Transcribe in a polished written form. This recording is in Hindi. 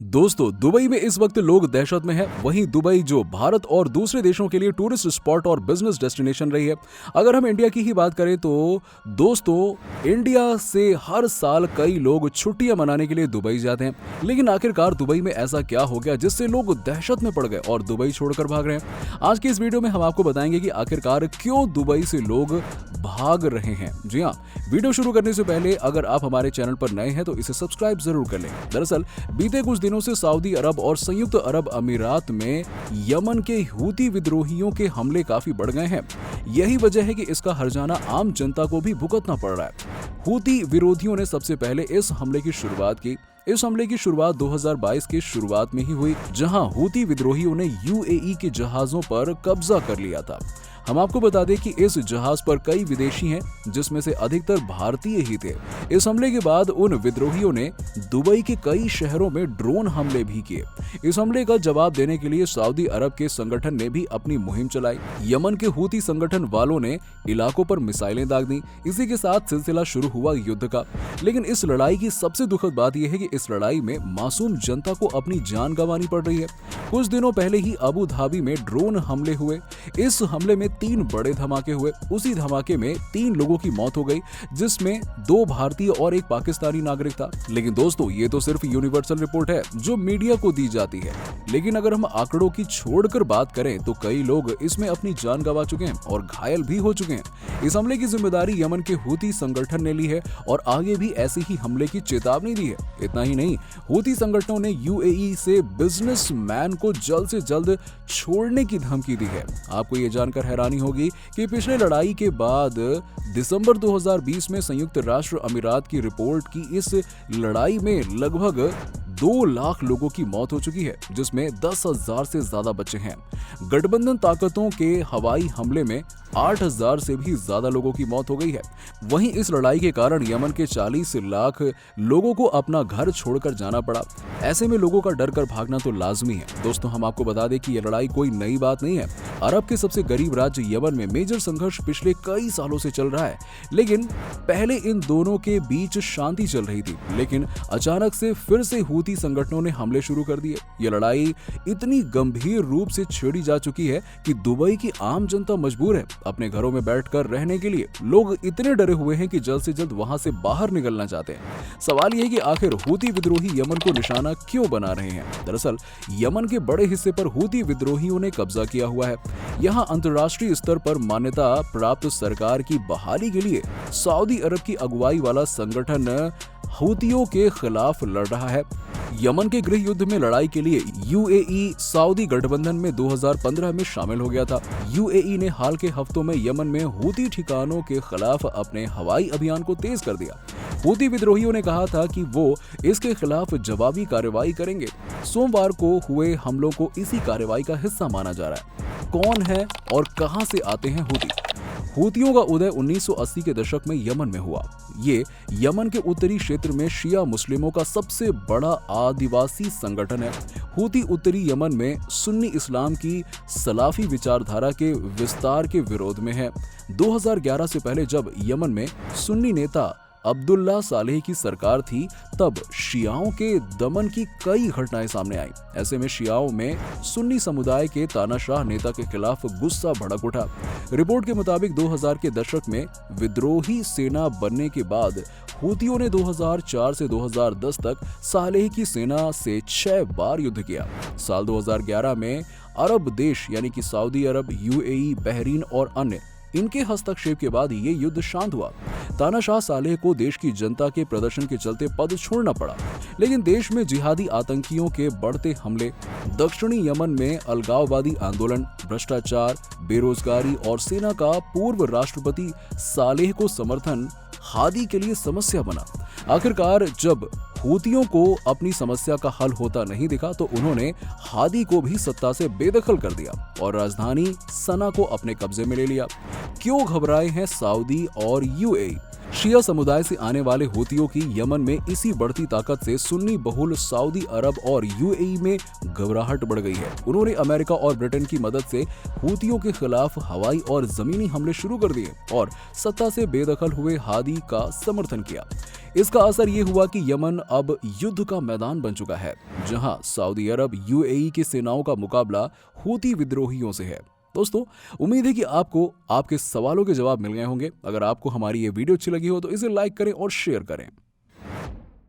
दोस्तों, दुबई में इस वक्त लोग दहशत में हैं। वहीं दुबई जो भारत और दूसरे देशों के लिए टूरिस्ट स्पॉट और बिजनेस डेस्टिनेशन रही है। अगर हम इंडिया की ही बात करें तो दोस्तों, इंडिया से हर साल कई लोग छुट्टियां मनाने के लिए दुबई जाते हैं। लेकिन आखिरकार दुबई में ऐसा क्या हो गया जिससे लोग दहशत में पड़ गए और दुबई छोड़कर भाग रहे हैं। आज की इस वीडियो में हम आपको बताएंगे कि आखिरकार क्यों दुबई से लोग भाग रहे हैं। जी हाँ, वीडियो शुरू करने से पहले अगर आप हमारे चैनल पर नए हैं तो इसे सब्सक्राइब जरूर कर लें। दरअसल बीते कुछ दिनों से सऊदी अरब और संयुक्त अरब अमीरात में यमन के हूती विद्रोहियों के हमले काफी बढ़ गए हैं। यही वजह है कि इसका हर्जाना आम जनता को भी भुगतना पड़ रहा है। हूती विरोधियों ने सबसे पहले इस हमले की शुरुआत की। इस हमले की शुरुआत 2022 के शुरुआत में ही हुई, जहां हूती विद्रोहियों ने यूएई के जहाजों पर कब्जा कर लिया था। हम आपको बता दें कि इस जहाज पर कई विदेशी हैं, जिसमें से अधिकतर भारतीय ही थे। इस हमले के बाद उन विद्रोहियों ने दुबई के कई शहरों में ड्रोन हमले भी किए। इस हमले का जवाब देने के लिए सऊदी अरब के संगठन ने भी अपनी मुहिम चलाई। यमन के हूती संगठन वालों ने इलाकों पर मिसाइलें दाग दी। इसी के साथ सिलसिला शुरू हुआ युद्ध का। लेकिन इस लड़ाई की सबसे दुखद बात यह है कि इस लड़ाई में मासूम जनता को अपनी जान गंवानी पड़ रही है। कुछ दिनों पहले ही अबू धाबी में ड्रोन हमले हुए। इस हमले में 3 बड़े धमाके हुए। उसी धमाके में 3 लोगों की मौत हो गई, जिसमें 2 भारतीय और 1 पाकिस्तानी नागरिक था। लेकिन दोस्तों, ये तो सिर्फ यूनिवर्सल रिपोर्ट है जो मीडिया को दी जाती है। लेकिन अगर हम आंकड़ों की छोड़कर बात करें तो कई लोग इसमें अपनी जान गंवा चुके हैं और घायल भी हो चुके हैं। इस हमले की जिम्मेदारी यमन के हूती संगठन ने ली है और आगे भी ऐसे ही हमले की चेतावनी दी है। इतना ही नहीं, हूती संगठनों ने यूएई से बिजनेसमैन को जल्द से जल्द छोड़ने की धमकी दी है। आपको ये जानकर हैरानी होगी कि पिछले लड़ाई के बाद दिसंबर 2020 में संयुक्त राष्ट्र अमीरात की रिपोर्ट की इस लड़ाई में लगभग 2 लाख लोगों की मौत हो चुकी है, जिसमें 10,000 से ज्यादा बच्चे हैं। गठबंधन ताकतों के हवाई हमले में 8,000 से भी ज्यादा लोगों की मौत हो गई है। वहीं इस लड़ाई के कारण यमन के 40 लाख लोगों को अपना घर छोड़कर जाना पड़ा। ऐसे में लोगों का डर कर भागना तो लाजमी है। दोस्तों, हम आपको बता दें कि यह लड़ाई कोई नई बात नहीं है। अरब के सबसे गरीब राज्य यमन में मेजर संघर्ष पिछले कई सालों से चल रहा है। लेकिन पहले इन दोनों के बीच शांति चल रही थी, लेकिन अचानक से फिर से हूती संगठनों ने हमले शुरू कर दिए। यह लड़ाई इतनी गंभीर रूप से छेड़ी जा चुकी है कि दुबई की आम जनता मजबूर है अपने घरों में बैठकर रहने के लिए। लोग इतने डरे हुए हैं कि जल्द से जल्द वहां से बाहर निकलना चाहते हैं। सवाल यह है कि आखिर हूती विद्रोही यमन को निशाना क्यों बना रहे हैं। दरअसल यमन के बड़े हिस्से पर हूती विद्रोहियों ने कब्जा किया हुआ है। यहां अंतर्राष्ट्रीय स्तर पर मान्यता प्राप्त सरकार की बहाली के लिए सऊदी अरब की अगुवाई वाला संगठन हूतियों के खिलाफ लड़ रहा है। यमन के गृह युद्ध में लड़ाई के लिए यूएई सऊदी गठबंधन में 2015 में शामिल हो गया था। यूएई ने हाल के हफ्तों में यमन में हूती ठिकानों के खिलाफ अपने हवाई अभियान को तेज कर दिया। हूती विद्रोहियों ने कहा था कि वो इसके खिलाफ जवाबी कार्रवाई करेंगे। सोमवार को हुए हमलों को इसी कार्रवाई का हिस्सा माना जा रहा है। कौन है और कहां से आते हैं हूती? हूतियों का उदय 1980 के दशक में यमन में हुआ। ये यमन के उत्तरी क्षेत्र में शिया मुस्लिमों का सबसे बड़ा आदिवासी संगठन है। हूती उत्तरी यमन में सुन्नी इस्लाम की सलाफी विचारधारा के विस्तार के विरोध में है। 2011 से पहले जब यमन में सुन्नी नेता अब्दुल्ला सालेह की सरकार थी, तब शियाओं के दमन की कई घटनाएं सामने आई। ऐसे में शियाओं में सुन्नी समुदाय के तानाशाह नेता के खिलाफ गुस्सा भड़क उठा। रिपोर्ट के मुताबिक 2000 के दशक में विद्रोही सेना बनने के बाद हूतियों ने 2004 से 2010 तक सालेह की सेना से 6 बार युद्ध किया। साल 2011 में अरब देश यानी कि सऊदी अरब, यूएई, बहरीन और अन्य इनके हस्तक्षेप के बाद ये युद्ध शांत हुआ। तानाशाह सालेह को देश की जनता के प्रदर्शन के चलते पद छोड़ना पड़ा। लेकिन देश में जिहादी आतंकियों के बढ़ते हमले, दक्षिणी यमन में अलगाववादी आंदोलन, भ्रष्टाचार, बेरोजगारी और सेना का पूर्व राष्ट्रपति सालेह को समर्थन हादी के लिए समस्या बना। आखिरकार जब हूतियों को अपनी समस्या का हल होता नहीं दिखा तो उन्होंने हादी को भी सत्ता से बेदखल कर दिया और राजधानी सना को अपने कब्जे में ले लिया। क्यों घबराए हैं सऊदी और यूएई? शिया समुदाय से आने वाले हूतियों की यमन में इसी बढ़ती ताकत से सुन्नी बहुल सऊदी अरब और यूएई में घबराहट बढ़ गई है। उन्होंने अमेरिका और ब्रिटेन की मदद से हूतियों के खिलाफ हवाई और जमीनी हमले शुरू कर दिए और सत्ता से बेदखल हुए हादी का समर्थन किया। इसका असर ये हुआ कि यमन अब युद्ध का मैदान बन चुका है, जहां सऊदी अरब यूएई की सेनाओं का मुकाबला हूती विद्रोहियों से है। दोस्तों, उम्मीद है कि आपको आपके सवालों के जवाब मिल गए होंगे। अगर आपको हमारी ये वीडियो अच्छी लगी हो तो इसे लाइक करें और शेयर करें।